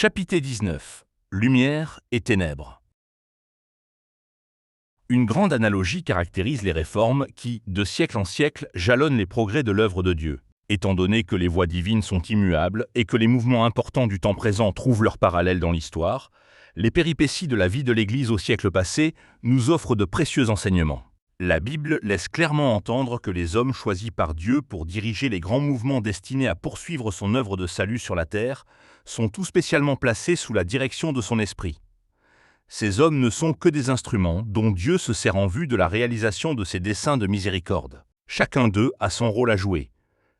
Chapitre 19. Lumière et ténèbres. Une grande analogie caractérise les réformes qui, de siècle en siècle, jalonnent les progrès de l'œuvre de Dieu. Étant donné que les voies divines sont immuables et que les mouvements importants du temps présent trouvent leur parallèle dans l'histoire, les péripéties de la vie de l'Église au siècle passé nous offrent de précieux enseignements. La Bible laisse clairement entendre que les hommes choisis par Dieu pour diriger les grands mouvements destinés à poursuivre son œuvre de salut sur la terre sont tout spécialement placés sous la direction de son esprit. Ces hommes ne sont que des instruments dont Dieu se sert en vue de la réalisation de ses desseins de miséricorde. Chacun d'eux a son rôle à jouer.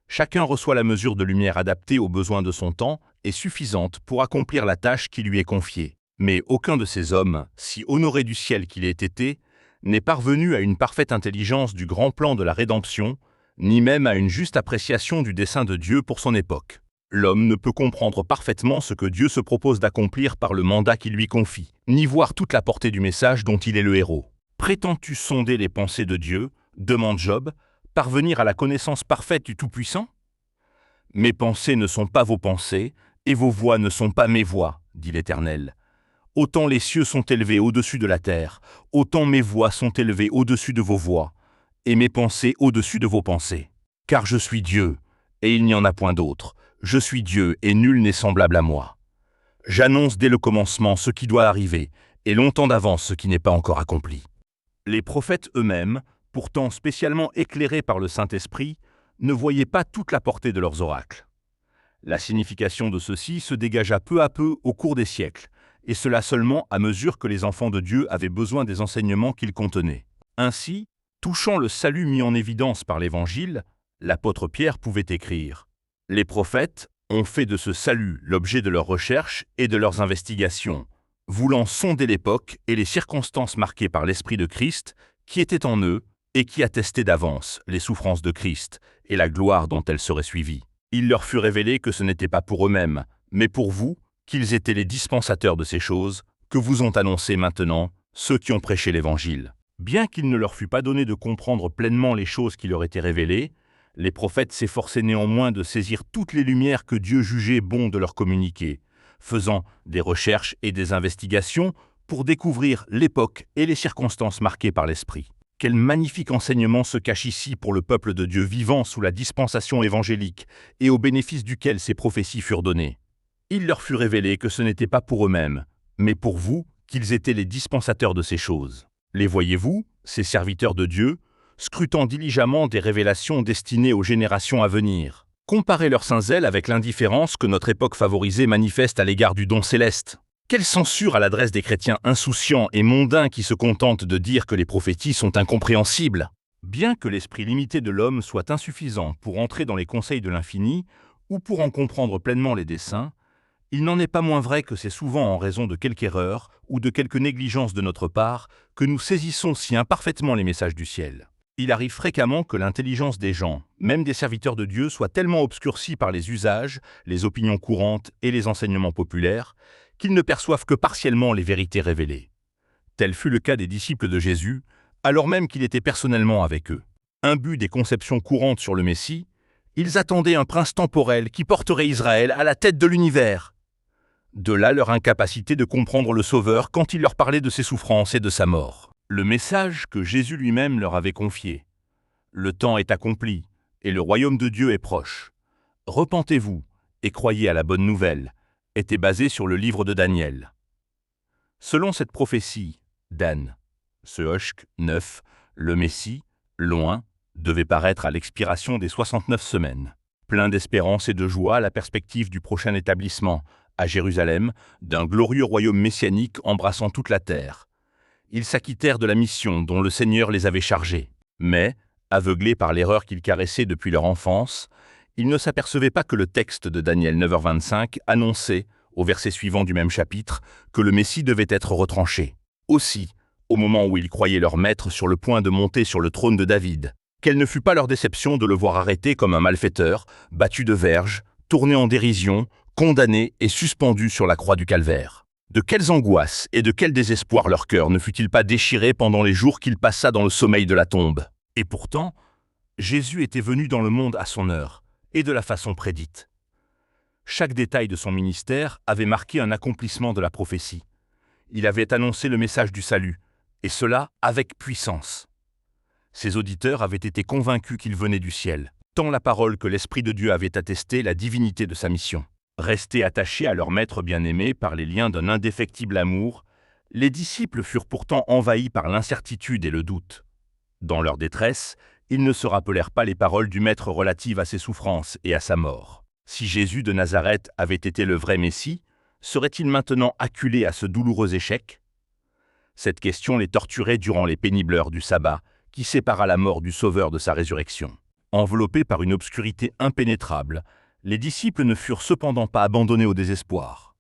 Chacun reçoit la mesure de lumière adaptée aux besoins de son temps et suffisante pour accomplir la tâche qui lui est confiée. Mais aucun de ces hommes, si honoré du ciel qu'il ait été, n'est parvenu à une parfaite intelligence du grand plan de la rédemption, ni même à une juste appréciation du dessein de Dieu pour son époque. L'homme ne peut comprendre parfaitement ce que Dieu se propose d'accomplir par le mandat qu'il lui confie, ni voir toute la portée du message dont il est le héros. Prétends-tu sonder les pensées de Dieu, demande Job, parvenir à la connaissance parfaite du Tout-Puissant? Mes pensées ne sont pas vos pensées, et vos voix ne sont pas mes voix, dit l'Éternel. Autant les cieux sont élevés au-dessus de la terre, autant mes voix sont élevées au-dessus de vos voix, et mes pensées au-dessus de vos pensées. Car je suis Dieu, et il n'y en a point d'autre. Je suis Dieu, et nul n'est semblable à moi. J'annonce dès le commencement ce qui doit arriver, et longtemps d'avance ce qui n'est pas encore accompli. Les prophètes eux-mêmes, pourtant spécialement éclairés par le Saint-Esprit, ne voyaient pas toute la portée de leurs oracles. La signification de ceux-ci se dégagea peu à peu au cours des siècles, et cela seulement à mesure que les enfants de Dieu avaient besoin des enseignements qu'ils contenaient. Ainsi, touchant le salut mis en évidence par l'Évangile, l'apôtre Pierre pouvait écrire « Les prophètes ont fait de ce salut l'objet de leurs recherches et de leurs investigations, voulant sonder l'époque et les circonstances marquées par l'Esprit de Christ qui était en eux et qui attestait d'avance les souffrances de Christ et la gloire dont elles seraient suivies. Il leur fut révélé que ce n'était pas pour eux-mêmes, mais pour vous, qu'ils étaient les dispensateurs de ces choses que vous ont annoncées maintenant ceux qui ont prêché l'Évangile. Bien qu'il ne leur fût pas donné de comprendre pleinement les choses qui leur étaient révélées, les prophètes s'efforçaient néanmoins de saisir toutes les lumières que Dieu jugeait bon de leur communiquer, faisant des recherches et des investigations pour découvrir l'époque et les circonstances marquées par l'Esprit. Quel magnifique enseignement se cache ici pour le peuple de Dieu vivant sous la dispensation évangélique et au bénéfice duquel ces prophéties furent données. Il leur fut révélé que ce n'était pas pour eux-mêmes, mais pour vous qu'ils étaient les dispensateurs de ces choses. Les voyez-vous, ces serviteurs de Dieu, scrutant diligemment des révélations destinées aux générations à venir? Comparez leur saint zèle avec l'indifférence que notre époque favorisée manifeste à l'égard du don céleste. Quelle censure à l'adresse des chrétiens insouciants et mondains qui se contentent de dire que les prophéties sont incompréhensibles. Bien que l'esprit limité de l'homme soit insuffisant pour entrer dans les conseils de l'infini ou pour en comprendre pleinement les desseins, il n'en est pas moins vrai que c'est souvent en raison de quelque erreur ou de quelque négligence de notre part que nous saisissons si imparfaitement les messages du ciel. Il arrive fréquemment que l'intelligence des gens, même des serviteurs de Dieu, soit tellement obscurcie par les usages, les opinions courantes et les enseignements populaires, qu'ils ne perçoivent que partiellement les vérités révélées. Tel fut le cas des disciples de Jésus, alors même qu'il était personnellement avec eux. Imbus des conceptions courantes sur le Messie, ils attendaient un prince temporel qui porterait Israël à la tête de l'univers. De là leur incapacité de comprendre le Sauveur quand il leur parlait de ses souffrances et de sa mort. Le message que Jésus lui-même leur avait confié. Le temps est accompli, et le royaume de Dieu est proche. Repentez-vous et croyez à la bonne nouvelle, était basé sur le livre de Daniel. Selon cette prophétie, Dan, ce Hoshk 9, le Messie, loin, devait paraître à l'expiration des 69 semaines. Plein d'espérance et de joie à la perspective du prochain établissement, à Jérusalem, d'un glorieux royaume messianique embrassant toute la terre. Ils s'acquittèrent de la mission dont le Seigneur les avait chargés. Mais, aveuglés par l'erreur qu'ils caressaient depuis leur enfance, ils ne s'apercevaient pas que le texte de Daniel 9h25 annonçait, au verset suivant du même chapitre, que le Messie devait être retranché. Aussi, au moment où ils croyaient leur maître sur le point de monter sur le trône de David, quelle ne fut pas leur déception de le voir arrêté comme un malfaiteur, battu de verges, tourné en dérision, condamné et suspendu sur la croix du calvaire. De quelles angoisses et de quel désespoir leur cœur ne fut-il pas déchiré pendant les jours qu'il passa dans le sommeil de la tombe? Et pourtant, Jésus était venu dans le monde à son heure, et de la façon prédite. Chaque détail de son ministère avait marqué un accomplissement de la prophétie. Il avait annoncé le message du salut, et cela avec puissance. Ses auditeurs avaient été convaincus qu'il venait du ciel, tant la parole que l'Esprit de Dieu avait attesté la divinité de sa mission. Restés attachés à leur maître bien-aimé par les liens d'un indéfectible amour, les disciples furent pourtant envahis par l'incertitude et le doute. Dans leur détresse, ils ne se rappelèrent pas les paroles du Maître relatives à ses souffrances et à sa mort. Si Jésus de Nazareth avait été le vrai Messie, serait-il maintenant acculé à ce douloureux échec? Cette question les torturait durant les pénibles heures du sabbat, qui sépara la mort du Sauveur de sa résurrection. Enveloppés par une obscurité impénétrable, les disciples ne furent cependant pas abandonnés au désespoir.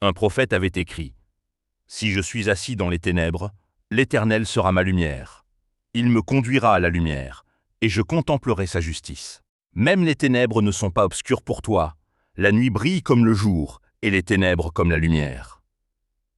Un prophète avait écrit « Si je suis assis dans les ténèbres, l'Éternel sera ma lumière. Il me conduira à la lumière, et je contemplerai sa justice. Même les ténèbres ne sont pas obscures pour toi. La nuit brille comme le jour, et les ténèbres comme la lumière. »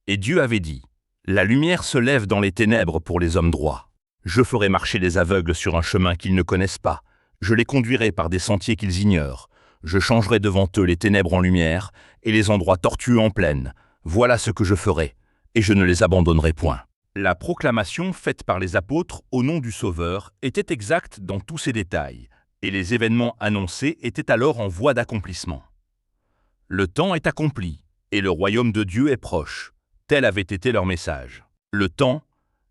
Et Dieu avait dit « La lumière se lève dans les ténèbres pour les hommes droits. Je ferai marcher les aveugles sur un chemin qu'ils ne connaissent pas. Je les conduirai par des sentiers qu'ils ignorent. Je changerai devant eux les ténèbres en lumière et les endroits tortueux en plaine. Voilà ce que je ferai, et je ne les abandonnerai point. » La proclamation faite par les apôtres au nom du Sauveur était exacte dans tous ses détails, et les événements annoncés étaient alors en voie d'accomplissement. Le temps est accompli, et le royaume de Dieu est proche. Tel avait été leur message. Le temps,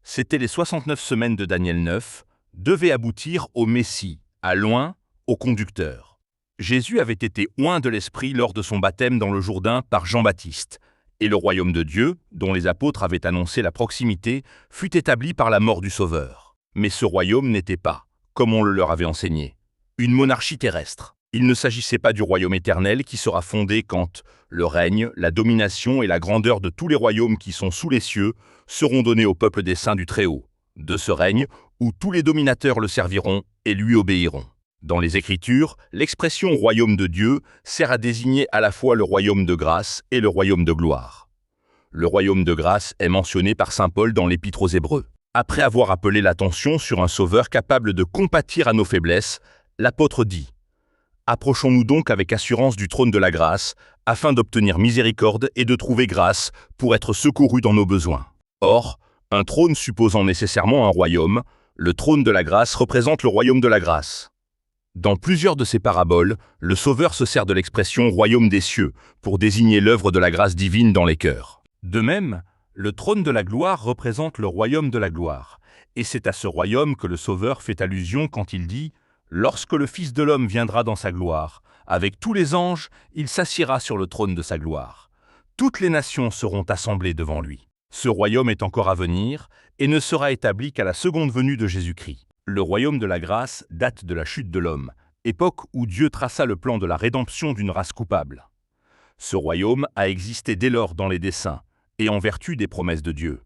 c'était les 69 semaines de Daniel 9, devait aboutir au Messie, à loin, au conducteur. Jésus avait été oint de l'Esprit lors de son baptême dans le Jourdain par Jean-Baptiste, et le royaume de Dieu, dont les apôtres avaient annoncé la proximité, fut établi par la mort du Sauveur. Mais ce royaume n'était pas, comme on le leur avait enseigné, une monarchie terrestre. Il ne s'agissait pas du royaume éternel qui sera fondé quand le règne, la domination et la grandeur de tous les royaumes qui sont sous les cieux seront donnés au peuple des saints du Très-Haut, de ce règne où tous les dominateurs le serviront et lui obéiront. Dans les Écritures, l'expression « royaume de Dieu » sert à désigner à la fois le royaume de grâce et le royaume de gloire. Le royaume de grâce est mentionné par saint Paul dans l'Épître aux Hébreux. Après avoir appelé l'attention sur un Sauveur capable de compatir à nos faiblesses, l'apôtre dit « Approchons-nous donc avec assurance du trône de la grâce, afin d'obtenir miséricorde et de trouver grâce pour être secourus dans nos besoins. » Or, un trône supposant nécessairement un royaume, le trône de la grâce représente le royaume de la grâce. Dans plusieurs de ces paraboles, le Sauveur se sert de l'expression « royaume des cieux » pour désigner l'œuvre de la grâce divine dans les cœurs. De même, le trône de la gloire représente le royaume de la gloire, et c'est à ce royaume que le Sauveur fait allusion quand il dit « Lorsque le Fils de l'homme viendra dans sa gloire, avec tous les anges, il s'assiera sur le trône de sa gloire. Toutes les nations seront assemblées devant lui. » Ce royaume est encore à venir et ne sera établi qu'à la seconde venue de Jésus-Christ. Le royaume de la grâce date de la chute de l'homme, époque où Dieu traça le plan de la rédemption d'une race coupable. Ce royaume a existé dès lors dans les desseins et en vertu des promesses de Dieu.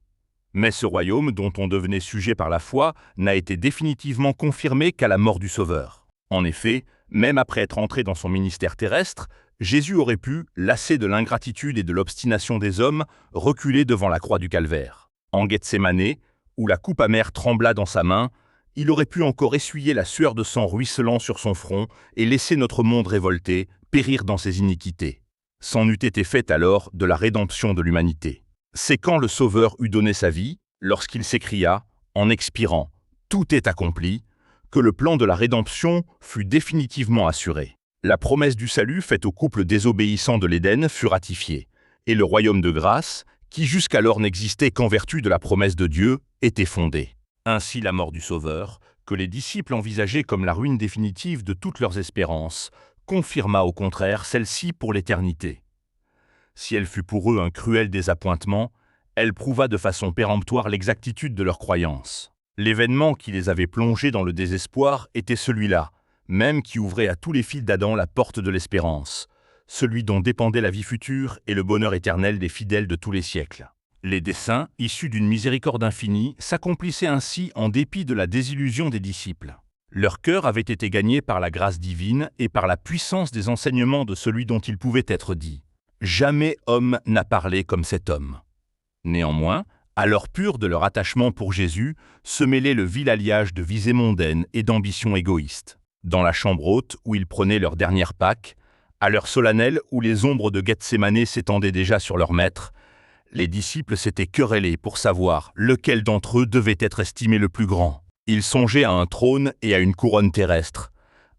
Mais ce royaume, dont on devenait sujet par la foi, n'a été définitivement confirmé qu'à la mort du Sauveur. En effet, même après être entré dans son ministère terrestre, Jésus aurait pu, lassé de l'ingratitude et de l'obstination des hommes, reculer devant la croix du Calvaire. En Gethsémanée, où la coupe amère trembla dans sa main, il aurait pu encore essuyer la sueur de sang ruisselant sur son front et laisser notre monde révolté périr dans ses iniquités. C'en eût été fait alors de la rédemption de l'humanité. C'est quand le Sauveur eut donné sa vie, lorsqu'il s'écria, en expirant « Tout est accompli », que le plan de la rédemption fut définitivement assuré. La promesse du salut faite au couple désobéissant de l'Éden fut ratifiée, et le royaume de grâce, qui jusqu'alors n'existait qu'en vertu de la promesse de Dieu, était fondé. Ainsi la mort du Sauveur, que les disciples envisageaient comme la ruine définitive de toutes leurs espérances, confirma au contraire celle-ci pour l'éternité. Si elle fut pour eux un cruel désappointement, elle prouva de façon péremptoire l'exactitude de leurs croyances. L'événement qui les avait plongés dans le désespoir était celui-là, même qui ouvrait à tous les fils d'Adam la porte de l'espérance, celui dont dépendait la vie future et le bonheur éternel des fidèles de tous les siècles. Les desseins, issus d'une miséricorde infinie, s'accomplissaient ainsi en dépit de la désillusion des disciples. Leur cœur avait été gagné par la grâce divine et par la puissance des enseignements de celui dont il pouvait être dit « Jamais homme n'a parlé comme cet homme ». Néanmoins, à l'heure pure de leur attachement pour Jésus, se mêlait le vil alliage de visées mondaines et d'ambitions égoïstes. Dans la chambre haute où ils prenaient leur dernière Pâque, À l'heure solennelle où les ombres de Gethsémanée s'étendaient déjà sur leur maître, les disciples s'étaient querellés pour savoir lequel d'entre eux devait être estimé le plus grand. Ils songeaient à un trône et à une couronne terrestre,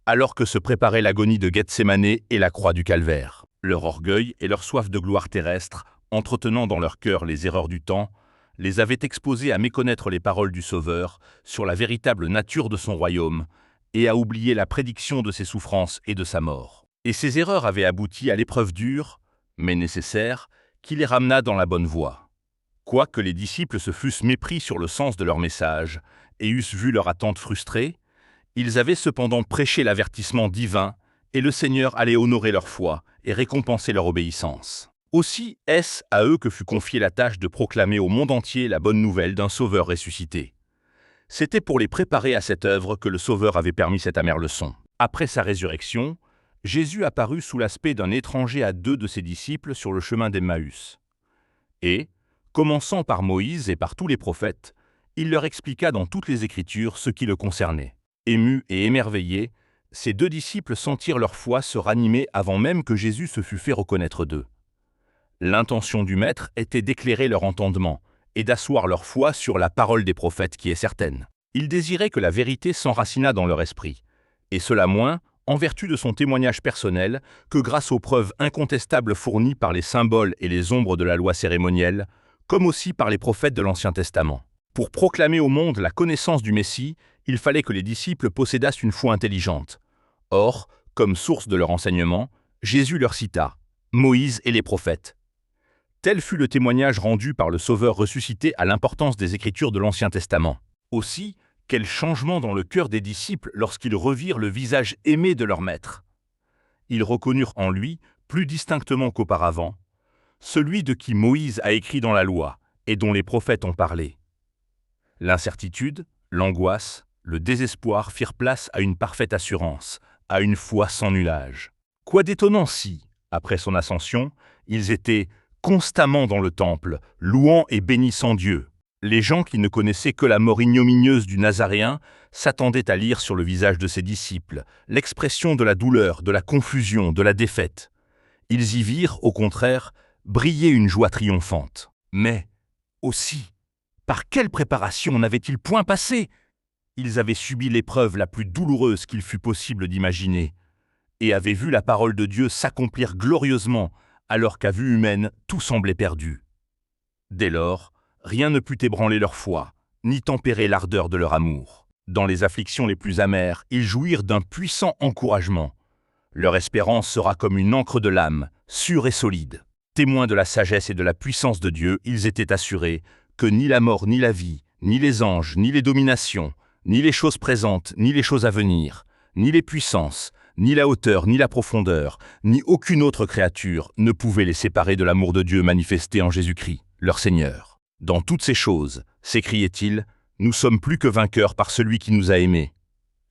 alors que se préparait l'agonie de Gethsémanée et la croix du calvaire. Leur orgueil et leur soif de gloire terrestre, entretenant dans leur cœur les erreurs du temps, les avaient exposés à méconnaître les paroles du Sauveur sur la véritable nature de son royaume et à oublier la prédiction de ses souffrances et de sa mort. Et ces erreurs avaient abouti à l'épreuve dure, mais nécessaire, qui les ramena dans la bonne voie. Quoique les disciples se fussent mépris sur le sens de leur message et eussent vu leur attente frustrée, ils avaient cependant prêché l'avertissement divin et le Seigneur allait honorer leur foi et récompenser leur obéissance. Aussi est-ce à eux que fut confiée la tâche de proclamer au monde entier la bonne nouvelle d'un Sauveur ressuscité. C'était pour les préparer à cette œuvre que le Sauveur avait permis cette amère leçon. Après sa résurrection, Jésus apparut sous l'aspect d'un étranger à 2 de ses disciples sur le chemin d'Emmaüs. Et, commençant par Moïse et par tous les prophètes, il leur expliqua dans toutes les Écritures ce qui le concernait. Émus et émerveillés, ces 2 disciples sentirent leur foi se ranimer avant même que Jésus se fût fait reconnaître d'eux. L'intention du Maître était d'éclairer leur entendement et d'asseoir leur foi sur la parole des prophètes qui est certaine. Ils désiraient que la vérité s'enracinât dans leur esprit, et cela moins en vertu de son témoignage personnel que grâce aux preuves incontestables fournies par les symboles et les ombres de la loi cérémonielle, comme aussi par les prophètes de l'Ancien Testament. Pour proclamer au monde la connaissance du Messie, il fallait que les disciples possédassent une foi intelligente. Or, comme source de leur enseignement, Jésus leur cita Moïse et les prophètes. Tel fut le témoignage rendu par le Sauveur ressuscité à l'importance des Écritures de l'Ancien Testament. Aussi, quel changement dans le cœur des disciples lorsqu'ils revirent le visage aimé de leur Maître. Ils reconnurent en lui, plus distinctement qu'auparavant, celui de qui Moïse a écrit dans la loi et dont les prophètes ont parlé. L'incertitude, l'angoisse, le désespoir firent place à une parfaite assurance, à une foi sans nuage. Quoi d'étonnant si, après son ascension, ils étaient constamment dans le temple, louant et bénissant Dieu. Les gens qui ne connaissaient que la mort ignominieuse du Nazaréen s'attendaient à lire sur le visage de ses disciples l'expression de la douleur, de la confusion, de la défaite. Ils y virent, au contraire, briller une joie triomphante. Mais, aussi, par quelle préparation n'avaient-ils point passé? Ils avaient subi l'épreuve la plus douloureuse qu'il fût possible d'imaginer, et avaient vu la parole de Dieu s'accomplir glorieusement, alors qu'à vue humaine, tout semblait perdu. Dès lors, rien ne put ébranler leur foi, ni tempérer l'ardeur de leur amour. Dans les afflictions les plus amères, ils jouirent d'un puissant encouragement. Leur espérance sera comme une encre de l'âme, sûre et solide. Témoins de la sagesse et de la puissance de Dieu, ils étaient assurés que ni la mort, ni la vie, ni les anges, ni les dominations, ni les choses présentes, ni les choses à venir, ni les puissances, ni la hauteur, ni la profondeur, ni aucune autre créature ne pouvait les séparer de l'amour de Dieu manifesté en Jésus-Christ, leur Seigneur. Dans toutes ces choses, s'écriait-il, nous sommes plus que vainqueurs par celui qui nous a aimés.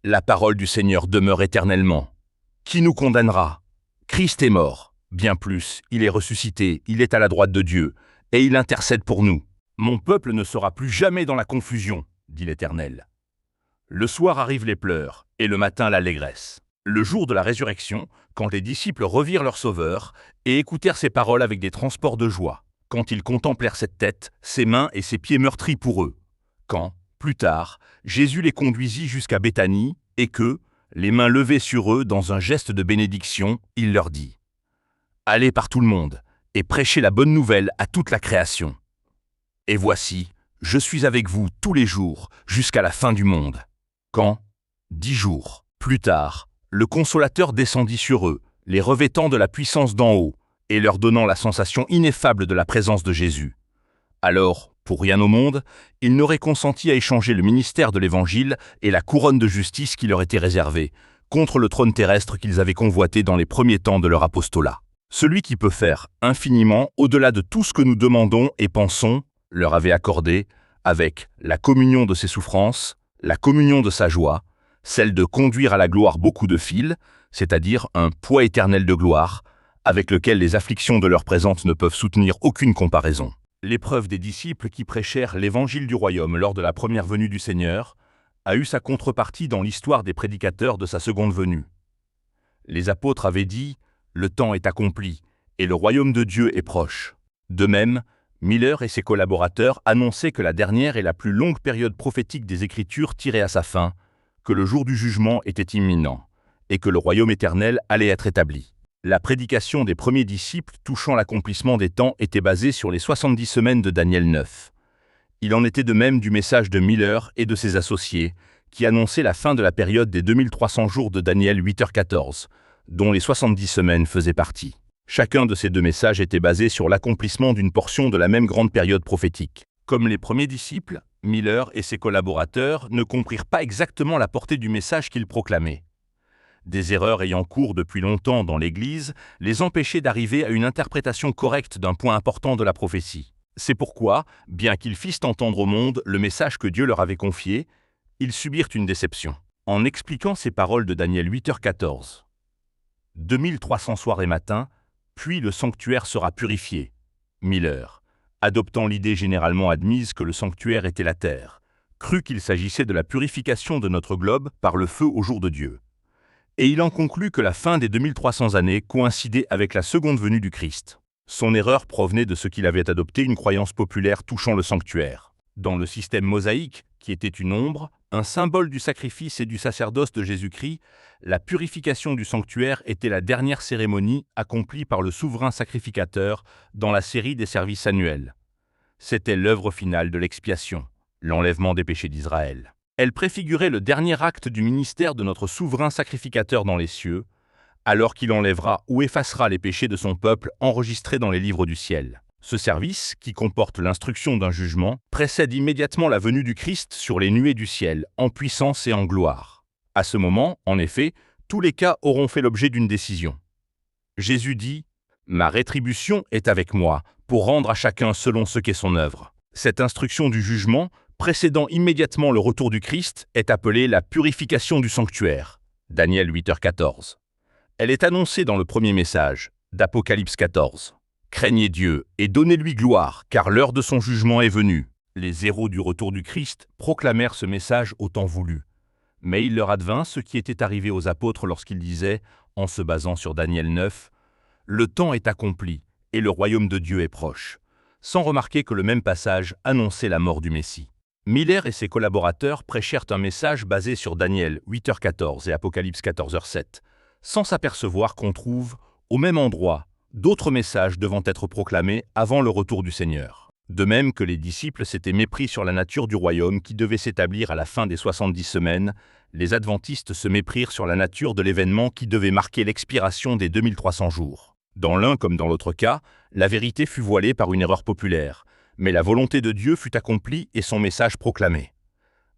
La parole du Seigneur demeure éternellement. Qui nous condamnera? Christ est mort. Bien plus, il est ressuscité, il est à la droite de Dieu, et il intercède pour nous. Mon peuple ne sera plus jamais dans la confusion, dit l'Éternel. Le soir arrivent les pleurs, et le matin l'allégresse. Le jour de la résurrection, quand les disciples revirent leur Sauveur et écoutèrent ses paroles avec des transports de joie, quand ils contemplèrent cette tête, ses mains et ses pieds meurtris pour eux, quand, plus tard, Jésus les conduisit jusqu'à Béthanie et que, les mains levées sur eux dans un geste de bénédiction, il leur dit « Allez par tout le monde et prêchez la bonne nouvelle à toute la création. Et voici, je suis avec vous tous les jours jusqu'à la fin du monde. » Quand, 10 jours plus tard, le Consolateur descendit sur eux, les revêtant de la puissance d'en haut, et leur donnant la sensation ineffable de la présence de Jésus. Alors, pour rien au monde, ils n'auraient consenti à échanger le ministère de l'Évangile et la couronne de justice qui leur était réservée, contre le trône terrestre qu'ils avaient convoité dans les premiers temps de leur apostolat. Celui qui peut faire infiniment au-delà de tout ce que nous demandons et pensons, leur avait accordé, avec la communion de ses souffrances, la communion de sa joie, celle de conduire à la gloire beaucoup de fils, c'est-à-dire un poids éternel de gloire, avec lequel les afflictions de l'heure présente ne peuvent soutenir aucune comparaison. L'épreuve des disciples qui prêchèrent l'évangile du royaume lors de la première venue du Seigneur a eu sa contrepartie dans l'histoire des prédicateurs de sa seconde venue. Les apôtres avaient dit le temps est accompli, et le royaume de Dieu est proche. De même, Miller et ses collaborateurs annonçaient que la dernière et la plus longue période prophétique des Écritures tirait à sa fin, que le jour du jugement était imminent, et que le royaume éternel allait être établi. La prédication des premiers disciples touchant l'accomplissement des temps était basée sur les 70 semaines de Daniel 9. Il en était de même du message de Miller et de ses associés, qui annonçaient la fin de la période des 2300 jours de Daniel 8h14, dont les 70 semaines faisaient partie. Chacun de ces deux messages était basé sur l'accomplissement d'une portion de la même grande période prophétique. Comme les premiers disciples, Miller et ses collaborateurs ne comprirent pas exactement la portée du message qu'ils proclamaient. Des erreurs ayant cours depuis longtemps dans l'Église les empêchaient d'arriver à une interprétation correcte d'un point important de la prophétie. C'est pourquoi, bien qu'ils fissent entendre au monde le message que Dieu leur avait confié, ils subirent une déception. En expliquant ces paroles de Daniel 8h14, 2300 soirs et matins, puis le sanctuaire sera purifié. Miller, adoptant l'idée généralement admise que le sanctuaire était la terre, crut qu'il s'agissait de la purification de notre globe par le feu au jour de Dieu. Et il en conclut que la fin des 2300 années coïncidait avec la seconde venue du Christ. Son erreur provenait de ce qu'il avait adopté une croyance populaire touchant le sanctuaire. Dans le système mosaïque, qui était une ombre, un symbole du sacrifice et du sacerdoce de Jésus-Christ, la purification du sanctuaire était la dernière cérémonie accomplie par le souverain sacrificateur dans la série des services annuels. C'était l'œuvre finale de l'expiation, l'enlèvement des péchés d'Israël. Elle préfigurait le dernier acte du ministère de notre souverain sacrificateur dans les cieux, alors qu'il enlèvera ou effacera les péchés de son peuple enregistrés dans les livres du ciel. Ce service, qui comporte l'instruction d'un jugement, précède immédiatement la venue du Christ sur les nuées du ciel, en puissance et en gloire. À ce moment, en effet, tous les cas auront fait l'objet d'une décision. Jésus dit « Ma rétribution est avec moi, pour rendre à chacun selon ce qu'est son œuvre ». Cette instruction du jugement, précédant immédiatement le retour du Christ, est appelée la purification du sanctuaire. Daniel 8h14. Elle est annoncée dans le premier message, d'Apocalypse 14. Craignez Dieu et donnez-lui gloire, car l'heure de son jugement est venue. Les héros du retour du Christ proclamèrent ce message au temps voulu. Mais il leur advint ce qui était arrivé aux apôtres lorsqu'ils disaient, en se basant sur Daniel 9, « Le temps est accompli et le royaume de Dieu est proche », sans remarquer que le même passage annonçait la mort du Messie. Miller et ses collaborateurs prêchèrent un message basé sur Daniel 8h14 et Apocalypse 14h7, sans s'apercevoir qu'on trouve, au même endroit, d'autres messages devant être proclamés avant le retour du Seigneur. De même que les disciples s'étaient mépris sur la nature du royaume qui devait s'établir à la fin des 70 semaines, les adventistes se méprirent sur la nature de l'événement qui devait marquer l'expiration des 2300 jours. Dans l'un comme dans l'autre cas, la vérité fut voilée par une erreur populaire, mais la volonté de Dieu fut accomplie et son message proclamé.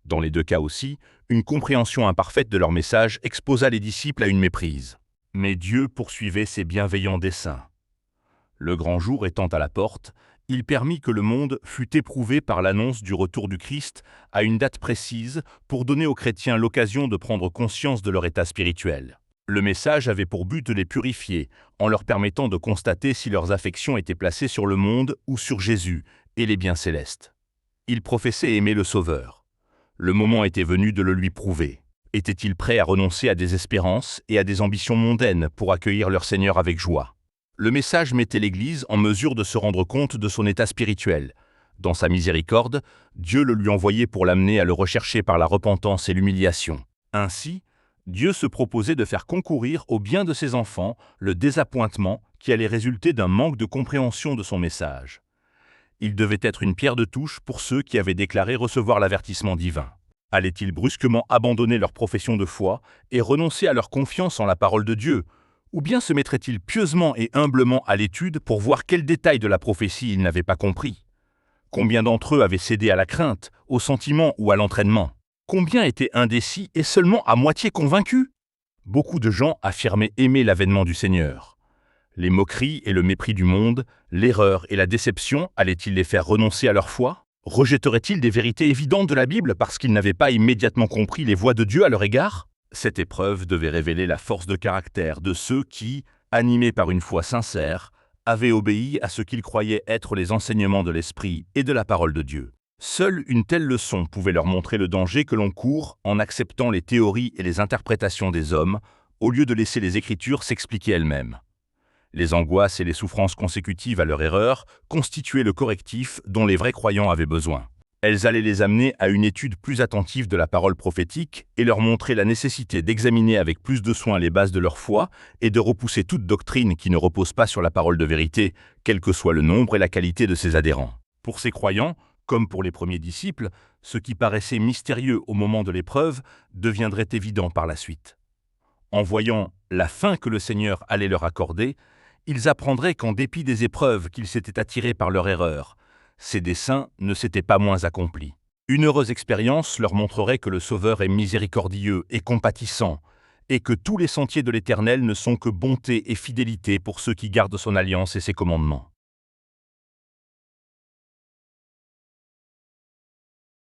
Dans les deux cas aussi, une compréhension imparfaite de leur message exposa les disciples à une méprise. Mais Dieu poursuivait ses bienveillants desseins. Le grand jour étant à la porte, il permit que le monde fût éprouvé par l'annonce du retour du Christ à une date précise pour donner aux chrétiens l'occasion de prendre conscience de leur état spirituel. Le message avait pour but de les purifier, en leur permettant de constater si leurs affections étaient placées sur le monde ou sur Jésus et les biens célestes. Ils professaient aimer le Sauveur. Le moment était venu de le lui prouver. Étaient-ils prêts à renoncer à des espérances et à des ambitions mondaines pour accueillir leur Seigneur avec joie? Le message mettait l'Église en mesure de se rendre compte de son état spirituel. Dans sa miséricorde, Dieu le lui envoyait pour l'amener à le rechercher par la repentance et l'humiliation. Ainsi, Dieu se proposait de faire concourir au bien de ses enfants le désappointement qui allait résulter d'un manque de compréhension de son message. Il devait être une pierre de touche pour ceux qui avaient déclaré recevoir l'avertissement divin. Allaient-ils brusquement abandonner leur profession de foi et renoncer à leur confiance en la parole de Dieu? Ou bien se mettraient-ils pieusement et humblement à l'étude pour voir quels détails de la prophétie ils n'avaient pas compris? Combien d'entre eux avaient cédé à la crainte, au sentiment ou à l'entraînement? Combien étaient indécis et seulement à moitié convaincus? Beaucoup de gens affirmaient aimer l'avènement du Seigneur. Les moqueries et le mépris du monde, l'erreur et la déception allaient-ils les faire renoncer à leur foi? Rejetteraient-ils des vérités évidentes de la Bible parce qu'ils n'avaient pas immédiatement compris les voies de Dieu à leur égard? Cette épreuve devait révéler la force de caractère de ceux qui, animés par une foi sincère, avaient obéi à ce qu'ils croyaient être les enseignements de l'Esprit et de la parole de Dieu. Seule une telle leçon pouvait leur montrer le danger que l'on court en acceptant les théories et les interprétations des hommes, au lieu de laisser les Écritures s'expliquer elles-mêmes. Les angoisses et les souffrances consécutives à leur erreur constituaient le correctif dont les vrais croyants avaient besoin. Elles allaient les amener à une étude plus attentive de la parole prophétique et leur montrer la nécessité d'examiner avec plus de soin les bases de leur foi et de repousser toute doctrine qui ne repose pas sur la parole de vérité, quel que soit le nombre et la qualité de ses adhérents. Pour ces croyants, comme pour les premiers disciples, ce qui paraissait mystérieux au moment de l'épreuve deviendrait évident par la suite. En voyant la fin que le Seigneur allait leur accorder, ils apprendraient qu'en dépit des épreuves qu'ils s'étaient attirées par leur erreur, ses desseins ne s'étaient pas moins accomplis. Une heureuse expérience leur montrerait que le Sauveur est miséricordieux et compatissant, et que tous les sentiers de l'Éternel ne sont que bonté et fidélité pour ceux qui gardent son alliance et ses commandements.